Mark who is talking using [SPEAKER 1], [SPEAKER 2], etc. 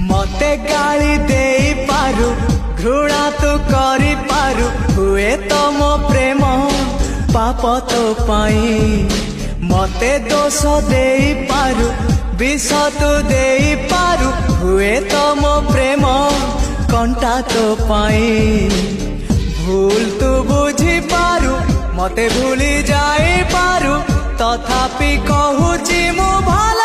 [SPEAKER 1] मते गाली दे पारु घृणा तू करी पारु हुए तो मो प्रेम पाप तो पाई मते दोष दे पारु विष तू दे पारु हुए तो मो प्रेम कंटा तो पाई भूल तू बुझी पारु मते भूली जाई पारु तथापि कहूची मु भला